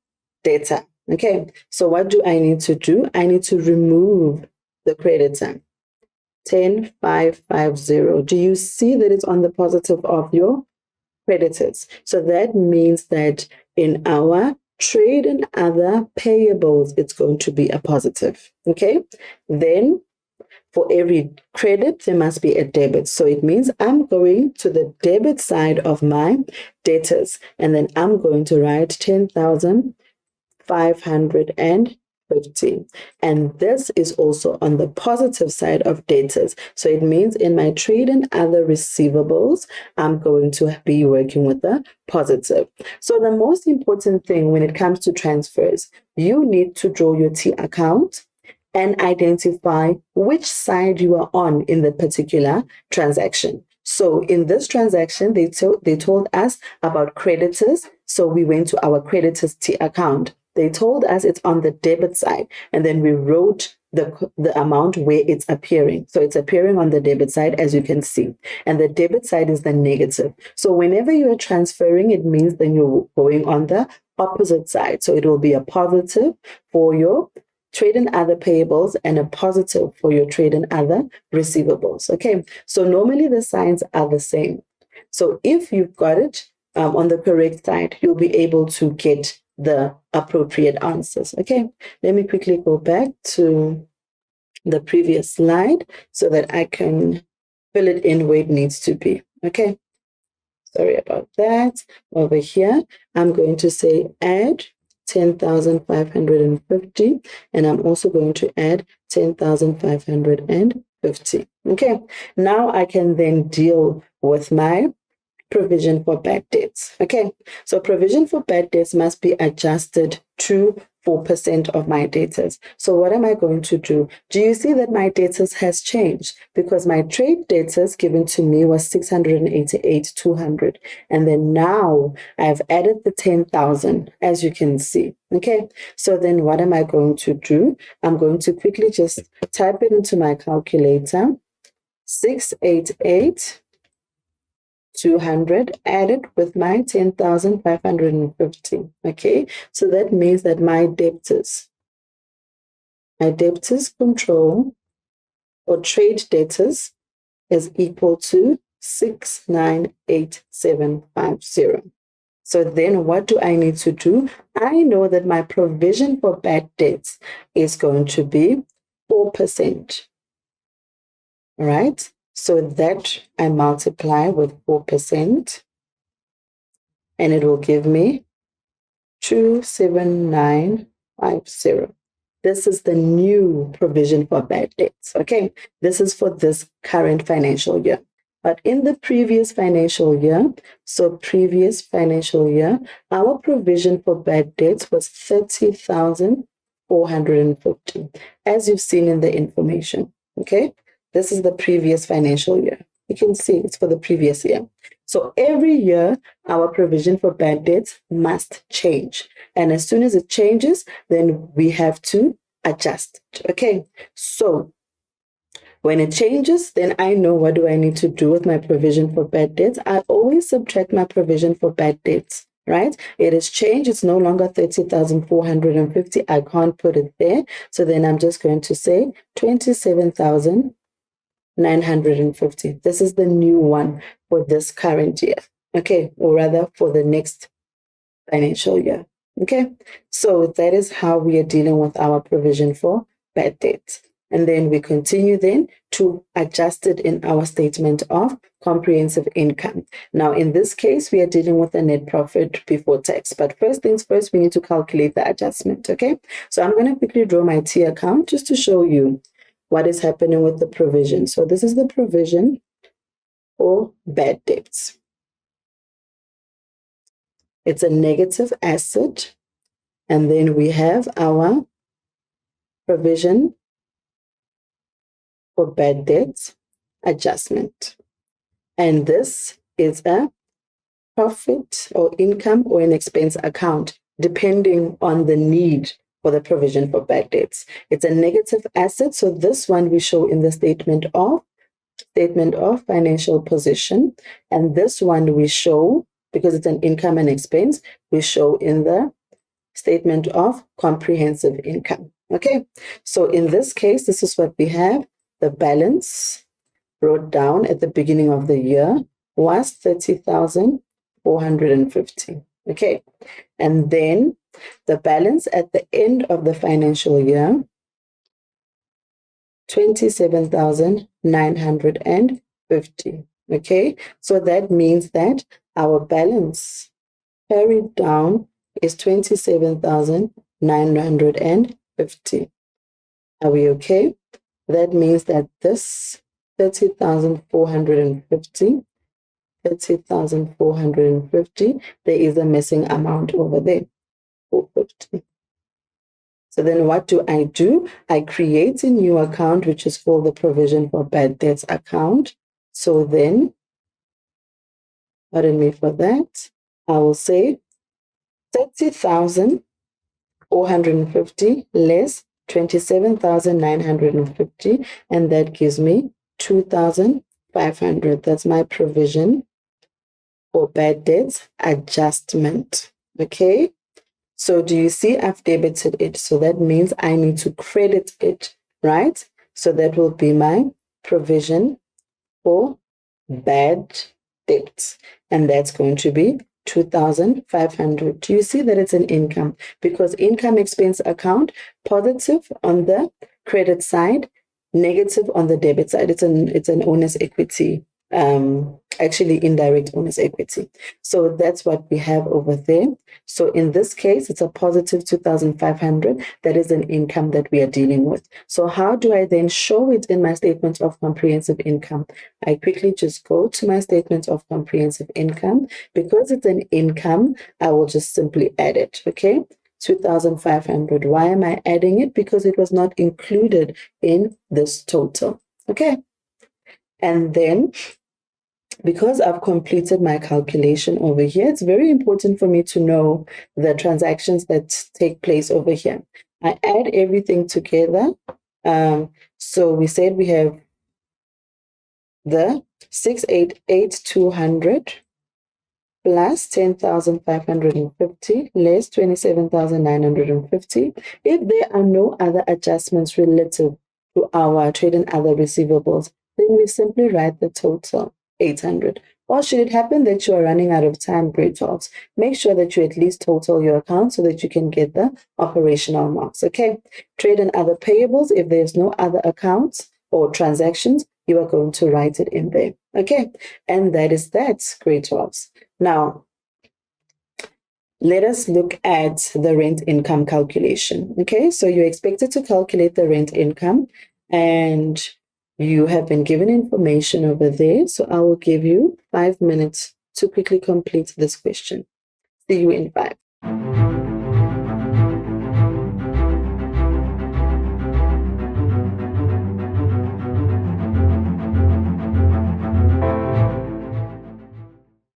debtor. Okay, so what do I need to do? I need to remove the creditor. 10,550. Do you see that it's on the positive of your creditors? So that means that in our trade and other payables, it's going to be a positive. Okay, then for every credit, there must be a debit. So it means I'm going to the debit side of my debtors, and then I'm going to write 10,550. And this is also on the positive side of debtors. So it means in my trade and other receivables, I'm going to be working with the positive. So the most important thing when it comes to transfers, you need to draw your T account and identify which side you are on in the particular transaction. So in this transaction, they told us about creditors. So we went to our creditors T account. They told us it's on the debit side, and then we wrote the amount where it's appearing. So it's appearing on the debit side, as you can see, and the debit side is the negative. So whenever you are transferring, it means then you're going on the opposite side. So it will be a positive for your trade and other payables and a positive for your trade and other receivables. Okay, so normally the signs are the same. So if you've got it on the correct side, you'll be able to get the appropriate answers. Okay, let me quickly go back to the previous slide so that I can fill it in where it needs to be. Okay, sorry about that. Over here, I'm going to say add 10,550, and I'm also going to add 10,550. Okay, now I can then deal with my provision for bad debts. Okay, so provision for bad debts must be adjusted to 4% of my debtors. So what am I going to do? Do you see that my debtors has changed? Because my trade debtors given to me was 688,200. And then now I've added the 10,000, as you can see. Okay, so then what am I going to do? I'm going to quickly just type it into my calculator. 688 200 added with my 10,550. Okay, so that means that my debtors control or trade debtors is equal to 698,750. So then what do I need to do? I know that my provision for bad debts is going to be 4%. All right, so that I multiply with 4%, and it will give me 27950. This is the new provision for bad debts. Okay, this is for this current financial year. But in the previous financial year, our provision for bad debts was 30,450, as you've seen in the information. Okay, this is the previous financial year. You can see it's for the previous year. So every year, our provision for bad debts must change. And as soon as it changes, then we have to adjust it. Okay, so when it changes, then I know what do I need to do with my provision for bad debts. I always subtract my provision for bad debts, right? It has changed. It's no longer 30,450. I can't put it there. So then I'm just going to say 27,950. This is the new one for this current year. Okay, or rather for the next financial year. Okay, so that is how we are dealing with our provision for bad debts. And then we continue then to adjust it in our statement of comprehensive income. Now, in this case, we are dealing with the net profit before tax. But first things first, we need to calculate the adjustment. Okay, so I'm going to quickly draw my T account just to show you what is happening with the provision. So this is the provision for bad debts. It's a negative asset. And then we have our provision for bad debts adjustment. And this is a profit or income or an expense account, depending on the need for the provision for bad debts. It's a negative asset. So this one we show in the statement of financial position. And this one we show, because it's an income and expense, we show in the statement of comprehensive income. Okay, so in this case, this is what we have. The balance wrote down at the beginning of the year was 30,450. Okay, and then the balance at the end of the financial year, 27,950. Okay, so that means that our balance carried down is 27,950. Are we okay? That means that this 30,450, 30,450, there is a missing amount over there, 450. So then what do? I create a new account, which is called the provision for bad debts account. So then, pardon me for that, I will say 30,450 less 27,950, and that gives me 2,500. That's my provision for bad debts adjustment. Okay. So do you see I've debited it? So that means I need to credit it, right? So that will be my provision for bad debts. And that's going to be 2,500. Do you see that it's an income? Because income expense account, positive on the credit side, negative on the debit side. It's an owner's equity, actually indirect owner's equity. So that's what we have over there. So in this case, it's a positive 2,500. That is an income that we are dealing with. So how do I then show it in my statement of comprehensive income? I quickly just go to my statement of comprehensive income. Because it's an income, I will just simply add it, okay? 2,500. Why am I adding it? Because it was not included in this total, okay? And then because I've completed my calculation over here, it's very important for me to know the transactions that take place over here. I add everything together. So we said we have the 688,200 plus 10,550 less 27,950. If there are no other adjustments relative to our trade and other receivables, then we simply write the total 800. Or should it happen that you are running out of time, grade 12s, make sure that you at least total your account so that you can get the operational marks. Okay. Trade and other payables, if there's no other accounts or transactions, you are going to write it in there. Okay. And that is that, grade 12s. Now, let us look at the rent income calculation. Okay. So you're expected to calculate the rent income, and you have been given information over there. So I will give you 5 minutes to quickly complete this question. See you in 5.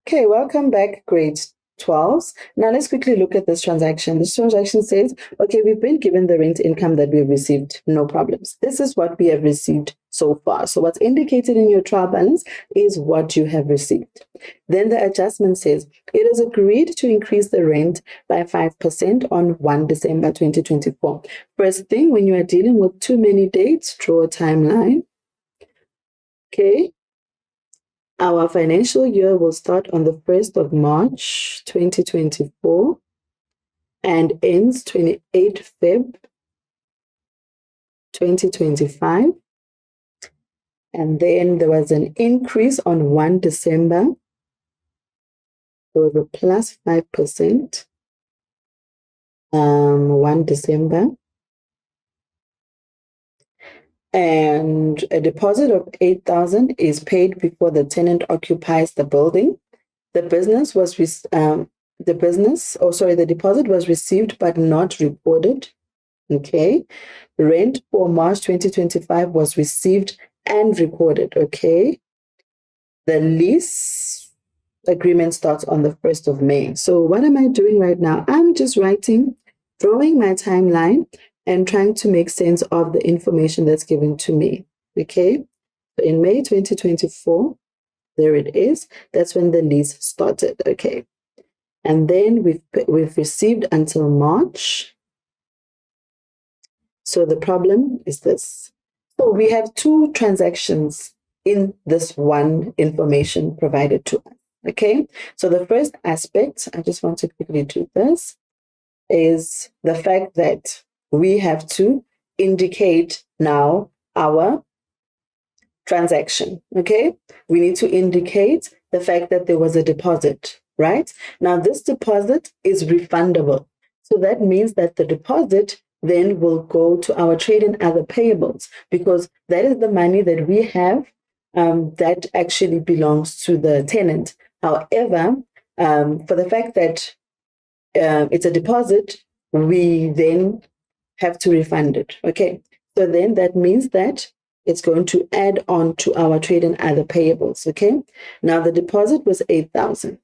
Okay, welcome back, grade 12s. Now let's quickly look at this transaction. This transaction says, okay, we've been given the rent income that we've received. No problems. This is what we have received so far. So what's indicated in your trial balance is what you have received. Then the adjustment says, it is agreed to increase the rent by 5% on 1 December 2024. First thing, when you are dealing with too many dates, draw a timeline. Okay. Our financial year will start on the 1st of March 2024 and ends 28th Feb 2025. And then there was an increase on 1 December. There was a plus 5%. 1 December. And a deposit of 8,000 is paid before the tenant occupies the building. The deposit was received but not reported. Okay. Rent for March 2025 was received and recorded. Okay. The lease agreement starts on the 1st of May. So what am I doing right now? I'm just drawing my timeline and trying to make sense of the information that's given to me. Okay. So in May 2024, there it is. That's when the lease started. Okay. And then we've received until March. So the problem is this. So we have 2 transactions in this one information provided to us. Okay. So the first aspect, I just want to quickly do this, is the fact that we have to indicate now our transaction, okay? We need to indicate the fact that there was a deposit, right? Now, this deposit is refundable. So that means that the deposit then will go to our trade and other payables because that is the money that we have that actually belongs to the tenant. However, for the fact that it's a deposit, we then have to refund it. Okay. So then that means that it's going to add on to our trade and other payables. Okay. Now the deposit was 8,000.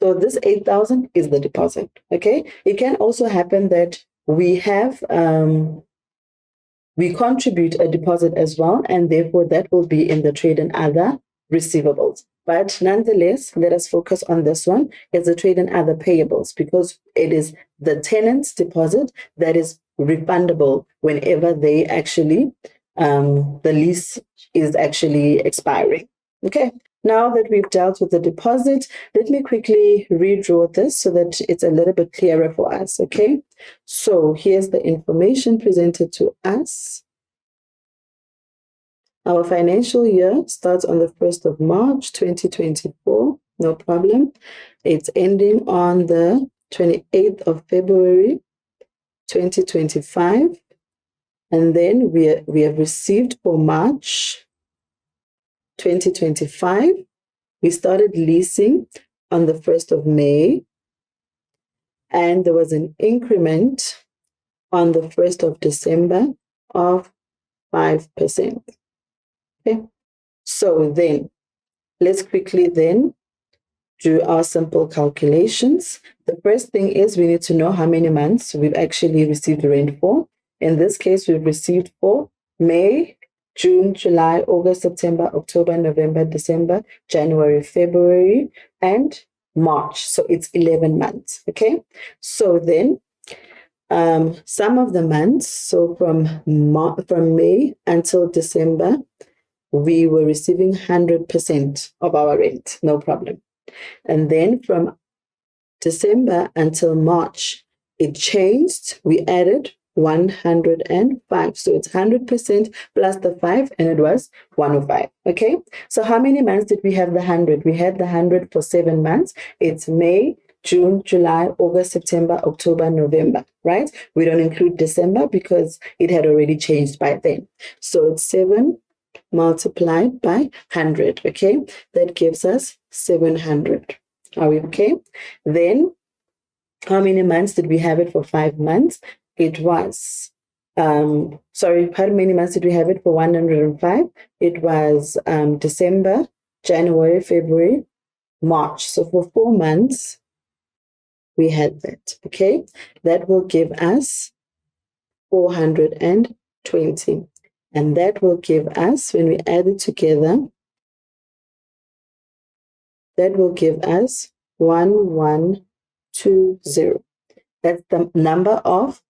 So this 8,000 is the deposit. Okay. It can also happen that we have we contribute a deposit as well, and therefore that will be in the trade and other receivables. But nonetheless, let us focus on this one as the trade and other payables because it is the tenant's deposit that is refundable whenever they actually, the lease is actually expiring. Okay. Now that we've dealt with the deposit, let me quickly redraw this so that it's a little bit clearer for us, okay? So here's the information presented to us. Our financial year starts on the 1st of March, 2024, no problem. It's ending on the 28th of February, 2025. And then we have received for March 2025. We started leasing on the 1st of May, and there was an increment on the 1st of December of 5%. Okay, so then let's quickly then do our simple calculations. The first thing is we need to know how many months we've actually received rent for. In this case, we've received for May, June, July, August, September, October, November, December, January, February, and March. So it's 11 months. Okay. So then some of the months, so from May until December, we were receiving 100% of our rent, no problem. And then from December until March, it changed. We added 105. So it's 100% plus the 5, and it was 105. Okay. So how many months did we have the 100? We had the 100 for 7 months. It's May, June, July, August, September, October, November, right? We don't include December because it had already changed by then. So it's 7 multiplied by 100. Okay. That gives us 700. Are we okay? Then, how many months did we have it for 5 months? It was, how many months did we have it for 105? It was December, January, February, March. So for 4 months, we had that. Okay. That will give us 420. And that will give us, when we add it together, that will give us 1120. That's the number of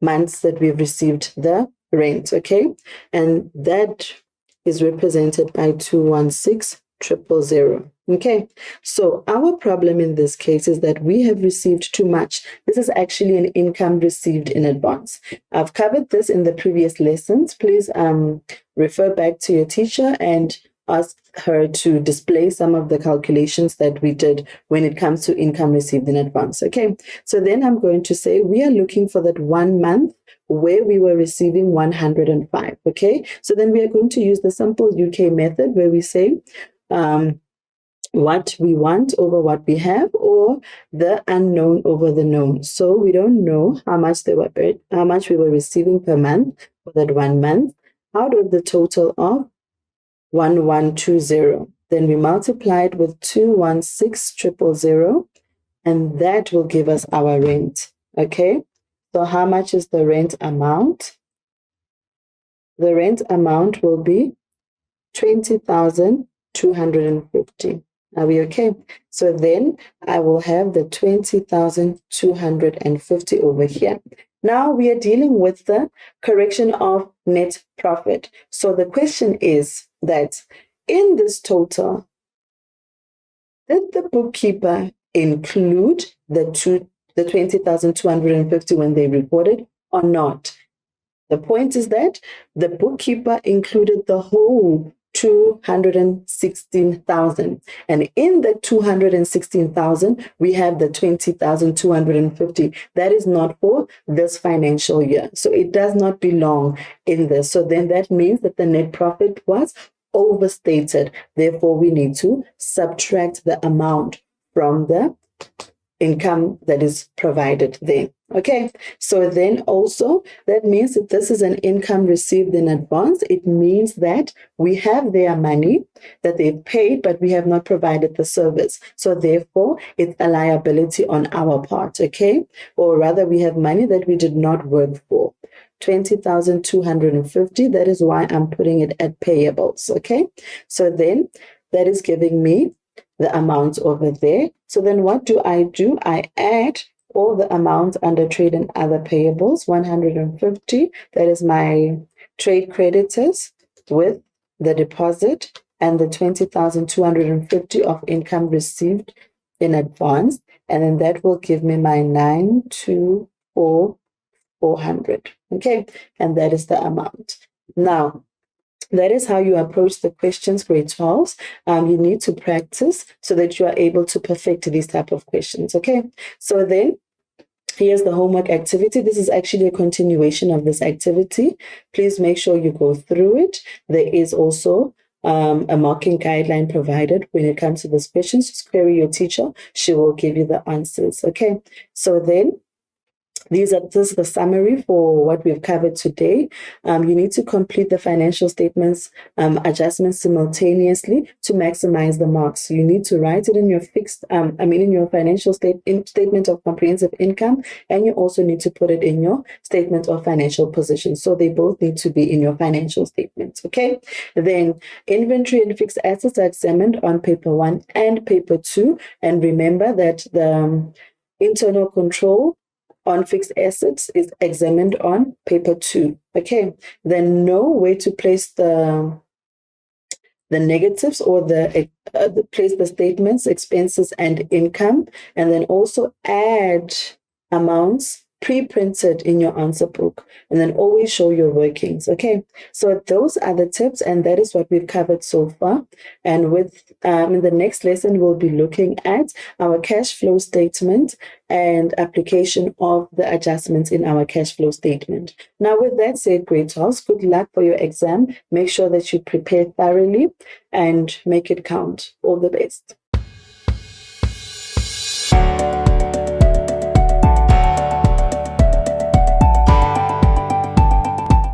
months that we've received the rent, okay? And that is represented by 216,000. Okay, so our problem in this case is that we have received too much. This is actually an income received in advance. I've covered this in the previous lessons. Please refer back to your teacher and ask her to display some of the calculations that we did when it comes to income received in advance. Okay, so then I'm going to say we are looking for that 1 month where we were receiving 105. Okay, so then we are going to use the simple UK method where we say what we want over what we have, or the unknown over the known. So we don't know how much we were receiving per month for that 1 month out of the total of 1120. Then we multiply it with 216,000, and that will give us our rent. Okay, so how much is the rent amount? The rent amount will be 20,250. Are we okay? So then I will have the 20,250 over here. Now we are dealing with the correction of net profit. So the question is that in this total, did the bookkeeper include the 20,250 when they reported or not? The point is that the bookkeeper included the whole 216,000. And in the 216,000, we have the 20,250. That is not for this financial year. So it does not belong in this. So then that means that the net profit was overstated. Therefore, we need to subtract the amount from the income that is provided there. Okay, so then also that means that this is an income received in advance. It means that we have their money that they've paid, but we have not provided the service. So therefore, it's a liability on our part, okay? Or rather, we have money that we did not work for. 20,250. That is why I'm putting it at payables, okay? So then that is giving me the amounts over there. So then what do? I add all the amounts under trade and other payables, 150. That is my trade creditors with the deposit and the 20,250 of income received in advance. And then that will give me my 924,400. Okay. And that is the amount. Now, that is how you approach the questions, grade 12. You need to practice so that you are able to perfect these type of questions. Okay. So then here's the homework activity. This is actually a continuation of this activity. Please make sure you go through it. There is also a marking guideline provided when it comes to this question. Just query your teacher. She will give you the answers. Okay. So then this is the summary for what we've covered today. You need to complete the financial statements adjustments simultaneously to maximize the marks. You need to write it in your in your financial statement of comprehensive income, and you also need to put it in your statement of financial position. So they both need to be in your financial statements. Okay. Then inventory and fixed assets are examined on paper 1 and paper 2. And remember that the internal control on fixed assets is examined on paper 2. Okay, then know where to place the negatives or place the statements, expenses, and income, and then also add amounts pre-printed in your answer book, and then always show your workings. Okay, so those are the tips, and that is what we've covered so far. And with in the next lesson, we'll be looking at our cash flow statement and application of the adjustments in our cash flow statement. Now, with that said, grade 12, good luck for your exam. Make sure that you prepare thoroughly and make it count. All the best.